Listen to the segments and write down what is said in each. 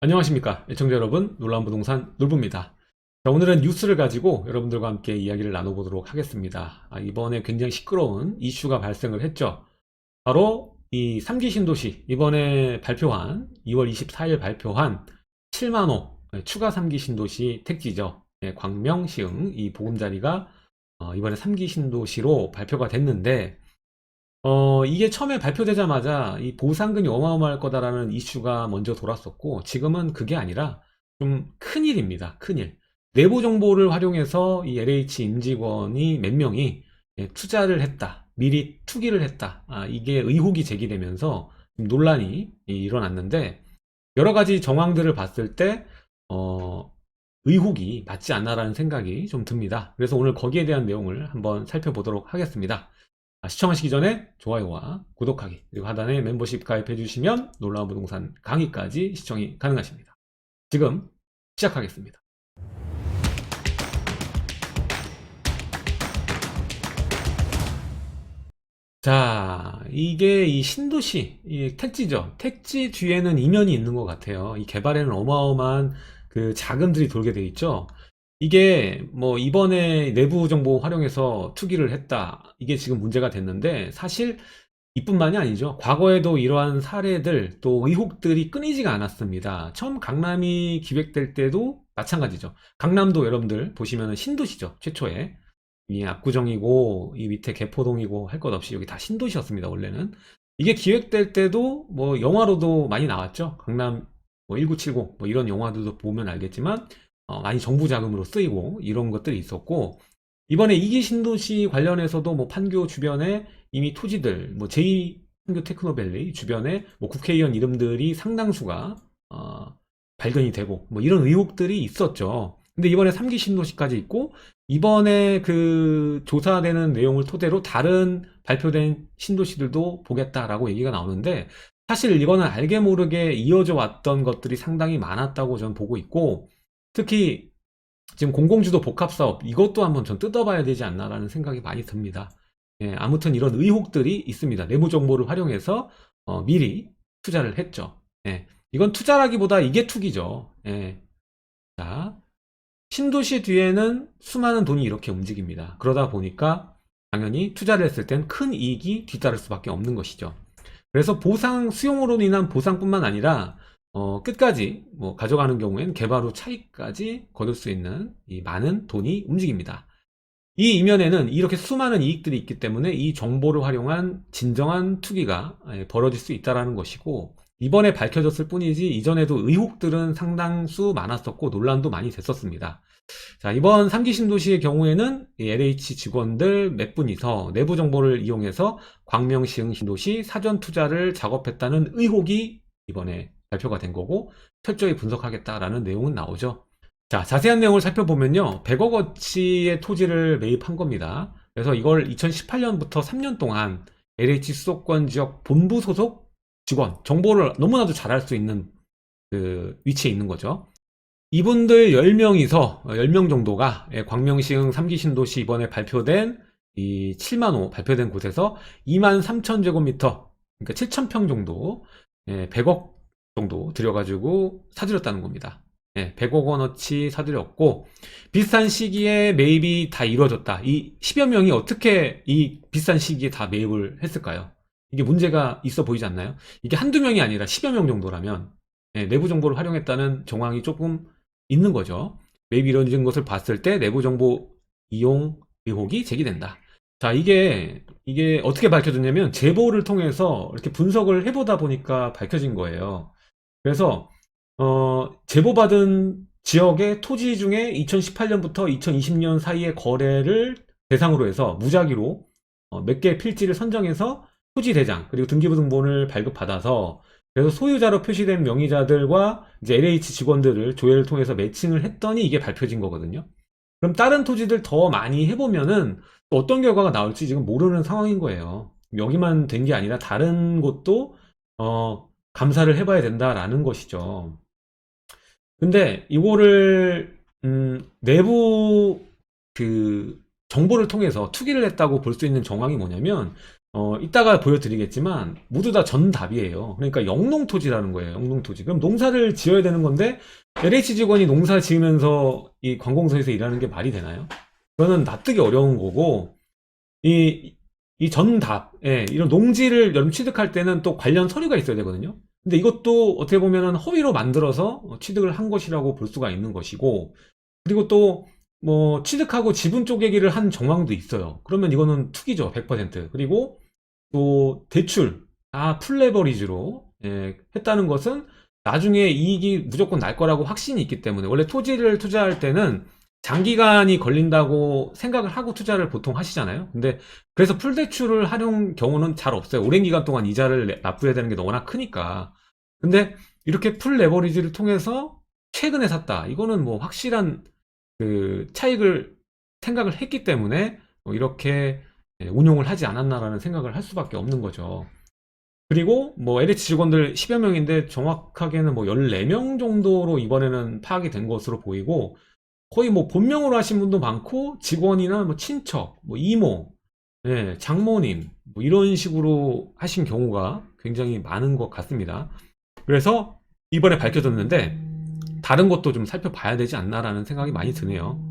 안녕하십니까 애청자 여러분, 놀라운 부동산 놀부입니다. 자, 오늘은 뉴스를 가지고 여러분들과 함께 이야기를 나눠보도록 하겠습니다. 이번에 굉장히 시끄러운 이슈가 발생을 했죠. 바로 이 3기 신도시 이번에 발표한 2월 24일 발표한 7만호 추가 3기 신도시 택지죠. 광명, 시흥 이 보금자리가 이번에 3기 신도시로 발표가 됐는데, 이게 처음에 발표되자마자 이 보상금이 어마어마할 거다라는 이슈가 먼저 돌았었고, 지금은 그게 아니라 좀 큰일입니다. 큰일. 내부 정보를 활용해서 이 LH 임직원이 몇 명이 투자를 했다. 미리 투기를 했다. 이게 의혹이 제기되면서 좀 논란이 일어났는데, 여러 가지 정황들을 봤을 때, 의혹이 맞지 않나라는 생각이 좀 듭니다. 그래서 오늘 거기에 대한 내용을 한번 살펴보도록 하겠습니다. 시청하시기 전에 좋아요와 구독하기, 그리고 하단에 멤버십 가입해 주시면 놀라운 부동산 강의까지 시청이 가능하십니다. 지금 시작하겠습니다. 자, 이게 이 신도시, 이 택지죠. 택지 뒤에는 이면이 있는 것 같아요. 이 개발에는 어마어마한 그 자금들이 돌게 돼 있죠. 이게 뭐 이번에 내부 정보 활용해서 투기를 했다. 이게 지금 문제가 됐는데, 사실 이뿐만이 아니죠. 과거에도 이러한 사례들 또 의혹들이 끊이지가 않았습니다. 처음 강남이 기획될 때도 마찬가지죠. 강남도 여러분들 보시면 신도시죠. 최초에. 이 압구정이고 이 밑에 개포동이고 할 것 없이 여기 다 신도시였습니다. 원래는. 이게 기획될 때도 뭐 영화로도 많이 나왔죠. 강남 뭐 1970 뭐 이런 영화들도 보면 알겠지만 많이 정부 자금으로 쓰이고 이런 것들이 있었고, 이번에 이기 신도시 관련해서도 뭐 판교 주변에 이미 토지들, 뭐 제2 판교 테크노밸리 주변에 뭐 국회의원 이름들이 상당수가 발견이 되고 뭐 이런 의혹들이 있었죠. 근데 이번에 3기 신도시까지 있고, 이번에 그 조사되는 내용을 토대로 다른 발표된 신도시들도 보겠다라고 얘기가 나오는데, 사실 이거는 알게 모르게 이어져 왔던 것들이 상당히 많았다고 저는 보고 있고, 특히 지금 공공주도 복합사업 이것도 한번 전 뜯어봐야 되지 않나라는 생각이 많이 듭니다. 아무튼 이런 의혹들이 있습니다. 내부 정보를 활용해서 미리 투자를 했죠. 이건 투자라기보다 이게 투기죠. 자, 신도시 뒤에는 수많은 돈이 이렇게 움직입니다. 그러다 보니까 당연히 투자를 했을 땐 큰 이익이 뒤따를 수밖에 없는 것이죠. 그래서 보상 수용으로 인한 보상뿐만 아니라 끝까지 뭐 가져가는 경우엔 개발 후 차익까지 거둘 수 있는 이 많은 돈이 움직입니다. 이 이면에는 이렇게 수많은 이익들이 있기 때문에 이 정보를 활용한 진정한 투기가 벌어질 수 있다는 것이고, 이번에 밝혀졌을 뿐이지 이전에도 의혹들은 상당수 많았었고 논란도 많이 됐었습니다. 자, 이번 3기 신도시의 경우에는 LH 직원들 몇 분이서 내부 정보를 이용해서 광명시흥 신도시 사전 투자를 작업했다는 의혹이 이번에 발표가 된 거고, 철저히 분석하겠다라는 내용은 나오죠. 자, 자세한 내용을 살펴보면요, 100억어치의 토지를 매입한 겁니다. 그래서 이걸 2018년부터 3년 동안 LH 수도권 지역 본부 소속 직원, 정보를 너무나도 잘할 수 있는 그 위치에 있는 거죠. 이분들 10명이서 10명 정도가 광명시흥 3기 신도시 이번에 발표된 이 7만호 발표된 곳에서 2만 3천 제곱미터, 그러니까 7,000평 정도, 100억 정도 들여가지고 사들였다는 겁니다. 100억 원어치 사들였고, 비슷한 시기에 매입이 다 이루어졌다. 이 10여 명이 어떻게 이 비슷한 시기에 다 매입을 했을까요? 이게 문제가 있어 보이지 않나요? 이게 한두 명이 아니라 10여 명 정도라면 내부 정보를 활용했다는 정황이 조금 있는 거죠. 매입이 이루어진 것을 봤을 때 내부 정보 이용 의혹이 제기된다. 자, 이게 어떻게 밝혀졌냐면 제보를 통해서 이렇게 분석을 해보다 보니까 밝혀진 거예요. 그래서 제보받은 지역의 토지 중에 2018년부터 2020년 사이의 거래를 대상으로 해서 무작위로 몇 개의 필지를 선정해서 토지 대장 그리고 등기부등본을 발급받아서, 그래서 소유자로 표시된 명의자들과 이제 LH 직원들을 조회를 통해서 매칭을 했더니 이게 밝혀진 거거든요. 그럼 다른 토지들 더 많이 해보면은 또 어떤 결과가 나올지 지금 모르는 상황인 거예요. 여기만 된 게 아니라 다른 곳도 감사를 해봐야 된다라는 것이죠. 근데 이거를 내부 그 정보를 통해서 투기를 했다고 볼 수 있는 정황이 뭐냐면, 이따가 보여드리겠지만 모두 다 전답이에요. 그러니까 영농토지라는 거예요. 영농토지. 그럼 농사를 지어야 되는 건데 LH 직원이 농사 지으면서 이 관공서에서 일하는 게 말이 되나요? 그거는 납득이 어려운 거고 이 전답, 예, 이런 농지를 여러분 취득할 때는 또 관련 서류가 있어야 되거든요. 근데 이것도 어떻게 보면은 허위로 만들어서 취득을 한 것이라고 볼 수가 있는 것이고, 그리고 또 뭐 취득하고 지분 쪼개기를 한 정황도 있어요. 그러면 이거는 투기죠, 100%. 그리고 또 대출 다 풀레버리지로 했다는 것은 나중에 이익이 무조건 날 거라고 확신이 있기 때문에, 원래 토지를 투자할 때는 장기간이 걸린다고 생각을 하고 투자를 보통 하시잖아요. 근데 그래서 풀대출을 하는 경우는 잘 없어요. 오랜 기간 동안 이자를 납부해야 되는 게 워낙 크니까. 근데 이렇게 풀 레버리지를 통해서 최근에 샀다, 이거는 뭐 확실한 그 차익을 생각을 했기 때문에 이렇게 운용을 하지 않았나라는 생각을 할 수밖에 없는 거죠. 그리고 뭐 LH 직원들 10여 명인데 정확하게는 뭐 14명 정도로 이번에는 파악이 된 것으로 보이고, 거의 뭐 본명으로 하신 분도 많고 직원이나 뭐 친척, 뭐 이모, 예, 장모님 뭐 이런 식으로 하신 경우가 굉장히 많은 것 같습니다. 그래서 이번에 밝혀졌는데 다른 것도 좀 살펴봐야 되지 않나라는 생각이 많이 드네요.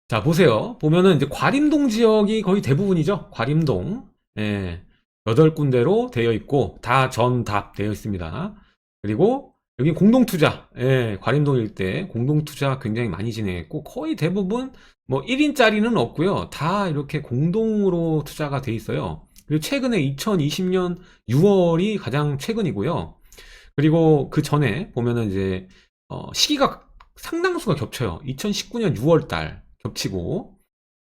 자, 보세요. 보면은 이제 과림동 지역이 거의 대부분이죠. 과림동. 예. 8군데로 되어 있고, 다 전답 되어 있습니다. 그리고 여기 공동투자. 예, 과림동 일대 공동투자 굉장히 많이 진행했고, 거의 대부분 뭐 1인짜리는 없고요. 다 이렇게 공동으로 투자가 돼 있어요. 그리고 최근에 2020년 6월이 가장 최근이고요. 그리고 그 전에 보면은 이제 시기가 상당수가 겹쳐요. 2019년 6월 달 겹치고,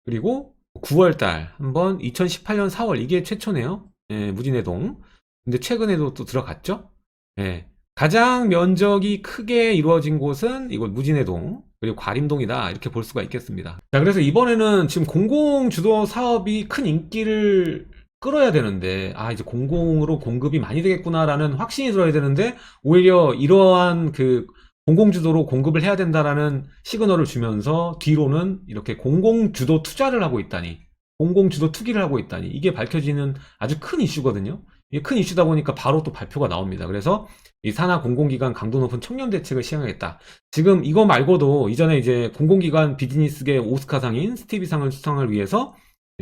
그리고 9월 달 한번, 2018년 4월 이게 최초네요. 예, 무진해동. 근데 최근에도 또 들어갔죠. 예. 가장 면적이 크게 이루어진 곳은 이곳 무진해동, 그리고 과림동이다, 이렇게 볼 수가 있겠습니다. 자, 그래서 이번에는 지금 공공주도 사업이 큰 인기를 끌어야 되는데, 아, 이제 공공으로 공급이 많이 되겠구나라는 확신이 들어야 되는데, 오히려 이러한 그 공공주도로 공급을 해야 된다라는 시그널을 주면서 뒤로는 이렇게 공공주도 투자를 하고 있다니, 공공주도 투기를 하고 있다니, 이게 밝혀지는 아주 큰 이슈거든요. 이게 큰 이슈다 보니까 바로 또 발표가 나옵니다. 그래서 이 산하 공공기관 강도 높은 청년 대책을 시행하겠다. 지금 이거 말고도 이전에 이제 공공기관 비즈니스계 오스카상인 스티비상을 수상을 위해서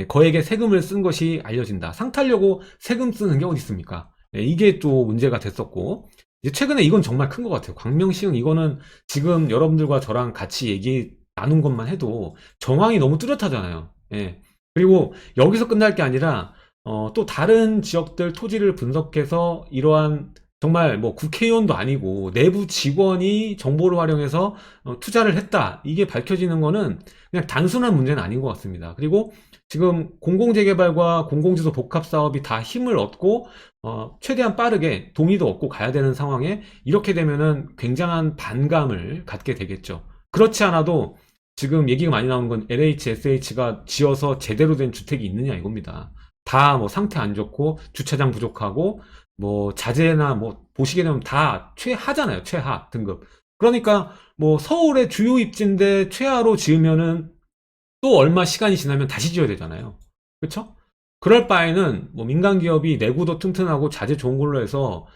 거액의 세금을 쓴 것이 알려진다. 상 타려고 세금 쓰는 게 어디 있습니까? 이게 또 문제가 됐었고, 이제 최근에 이건 정말 큰 것 같아요. 광명시흥, 이거는 지금 여러분들과 저랑 같이 얘기 나눈 것만 해도 정황이 너무 뚜렷하잖아요. 예. 그리고 여기서 끝날 게 아니라 또 다른 지역들 토지를 분석해서 이러한, 정말 뭐 국회의원도 아니고 내부 직원이 정보를 활용해서 투자를 했다, 이게 밝혀지는 거는 그냥 단순한 문제는 아닌 것 같습니다. 그리고 지금 공공재개발과 공공주도 복합사업이 다 힘을 얻고 최대한 빠르게 동의도 얻고 가야 되는 상황에 이렇게 되면은 굉장한 반감을 갖게 되겠죠. 그렇지 않아도 지금 얘기가 많이 나오는 건 LH, SH가 지어서 제대로 된 주택이 있느냐 이겁니다. 다 뭐 상태 안 좋고 주차장 부족하고 뭐 자재나 뭐 보시게 되면 다 최하잖아요. 최하 등급. 그러니까 뭐 서울의 주요 입지인데 최하로 지으면은 또 얼마 시간이 지나면 다시 지어야 되잖아요. 그쵸? 그럴 바에는 뭐 민간 기업이 내구도 튼튼하고 자재 좋은 걸로 해서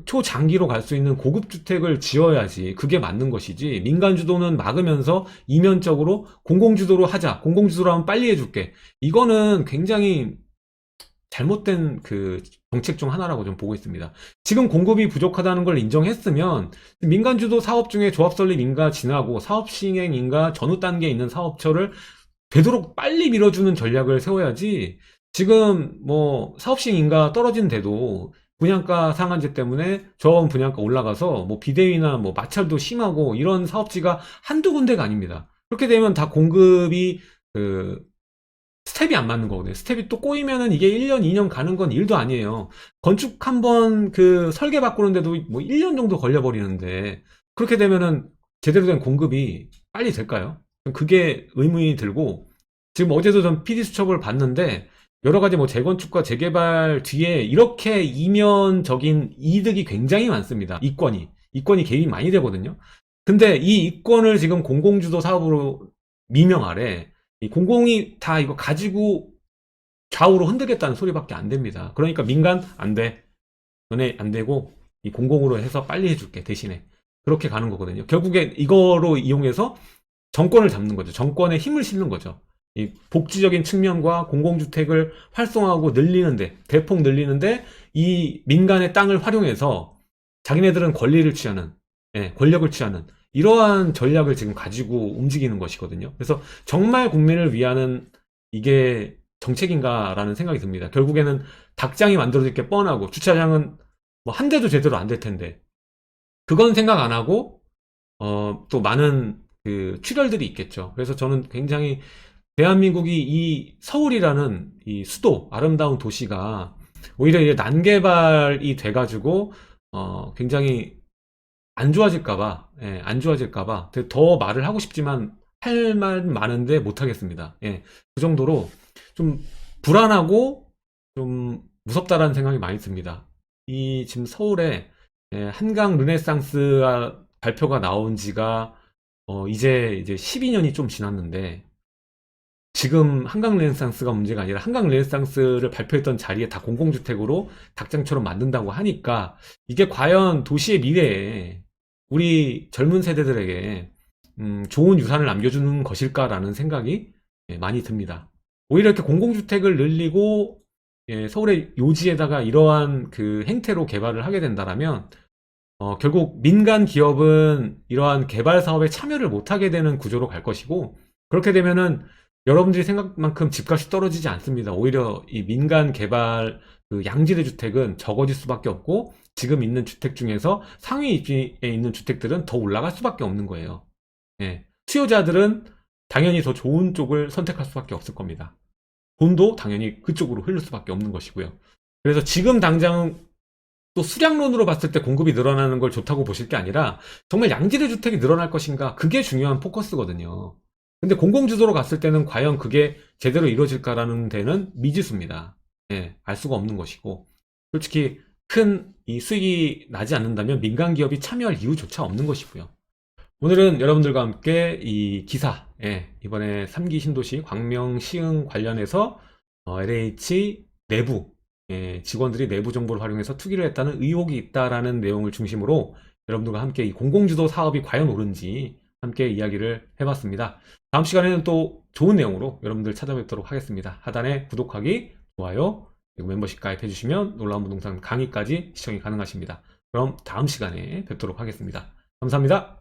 초장기로 갈 수 있는 고급 주택을 지어야지 그게 맞는 것이지, 민간 주도는 막으면서 이면적으로 공공 주도로 하자, 공공 주도로 하면 빨리 해줄게, 이거는 굉장히 잘못된 그 정책 중 하나라고 좀 보고 있습니다. 지금 공급이 부족하다는 걸 인정했으면 민간 주도 사업 중에 조합 설립 인가 지나고 사업 시행 인가 전후 단계에 있는 사업처를 되도록 빨리 밀어주는 전략을 세워야지, 지금 뭐 사업 시행 인가 떨어진데도 분양가 상한제 때문에 저원 분양가 올라가서 뭐 비대위나 뭐 마찰도 심하고 이런 사업지가 한두 군데가 아닙니다. 그렇게 되면 다 공급이 그 스텝이 안 맞는 거거든요. 스텝이 또 꼬이면은 이게 1년, 2년 가는 건 일도 아니에요. 건축 한번 그 설계 바꾸는데도 뭐 1년 정도 걸려버리는데, 그렇게 되면은 제대로 된 공급이 빨리 될까요? 그게 의문이 들고, 지금 어제도 전 PD 수첩을 봤는데 여러 가지 뭐 재건축과 재개발 뒤에 이렇게 이면적인 이득이 굉장히 많습니다. 이권이 개입이 많이 되거든요. 근데 이 이권을 지금 공공주도 사업으로 미명 아래 이 공공이 다 이거 가지고 좌우로 흔들겠다는 소리밖에 안 됩니다. 그러니까 민간 안 돼. 너네 안 되고 이 공공으로 해서 빨리 해줄게 대신에. 그렇게 가는 거거든요. 결국에 이거로 이용해서 정권을 잡는 거죠. 정권에 힘을 실는 거죠. 이 복지적인 측면과 공공주택을 활성화하고 늘리는데, 대폭 늘리는데, 이 민간의 땅을 활용해서 자기네들은 권리를 취하는, 예, 권력을 취하는, 이러한 전략을 지금 가지고 움직이는 것이거든요. 그래서 정말 국민을 위하는 이게 정책인가라는 생각이 듭니다. 결국에는 닭장이 만들어질 게 뻔하고, 주차장은 뭐 한 대도 제대로 안 될 텐데, 그건 생각 안 하고, 또 많은 그 출혈들이 있겠죠. 그래서 저는 굉장히 대한민국이 이 서울이라는 이 수도, 아름다운 도시가 오히려 이제 난개발이 돼가지고, 굉장히 안 좋아질까봐, 예, 안 좋아질까봐 더 말을 하고 싶지만 할 말 많은데 못하겠습니다. 예, 그 정도로 좀 불안하고 좀 무섭다라는 생각이 많이 듭니다. 이 지금 서울에 예, 한강 르네상스 발표가 나온 지가 이제 12년이 좀 지났는데 지금 한강 르네상스가 문제가 아니라 한강 르네상스를 발표했던 자리에 다 공공주택으로 닭장처럼 만든다고 하니까 이게 과연 도시의 미래에 우리 젊은 세대들에게 좋은 유산을 남겨주는 것일까라는 생각이 예, 많이 듭니다. 오히려 이렇게 공공주택을 늘리고 예, 서울의 요지에다가 이러한 그 행태로 개발을 하게 된다라면 결국 민간 기업은 이러한 개발 사업에 참여를 못하게 되는 구조로 갈 것이고 그렇게 되면은 여러분들이 생각만큼 집값이 떨어지지 않습니다. 오히려 이 민간 개발 그 양지대 주택은 적어질 수밖에 없고 지금 있는 주택 중에서 상위 입지에 있는 주택들은 더 올라갈 수밖에 없는 거예요. 예. 수요자들은 당연히 더 좋은 쪽을 선택할 수밖에 없을 겁니다. 돈도 당연히 그쪽으로 흐를 수밖에 없는 것이고요. 그래서 지금 당장 또 수량론으로 봤을 때 공급이 늘어나는 걸 좋다고 보실 게 아니라 정말 양질의 주택이 늘어날 것인가 그게 중요한 포커스거든요. 근데 공공주도로 갔을 때는 과연 그게 제대로 이루어질까라는 데는 미지수입니다. 예, 알 수가 없는 것이고 솔직히 큰 이 수익이 나지 않는다면 민간 기업이 참여할 이유조차 없는 것이고요. 오늘은 여러분들과 함께 이 기사, 예, 이번에 3기 신도시 광명 시흥 관련해서 LH 내부 예, 직원들이 내부 정보를 활용해서 투기를 했다는 의혹이 있다라는 내용을 중심으로 여러분들과 함께 이 공공주도 사업이 과연 옳은지 함께 이야기를 해봤습니다. 다음 시간에는 또 좋은 내용으로 여러분들 찾아뵙도록 하겠습니다. 하단에 구독하기, 좋아요, 그리고 멤버십 가입해주시면 놀라운 부동산 강의까지 시청이 가능하십니다. 그럼 다음 시간에 뵙도록 하겠습니다. 감사합니다.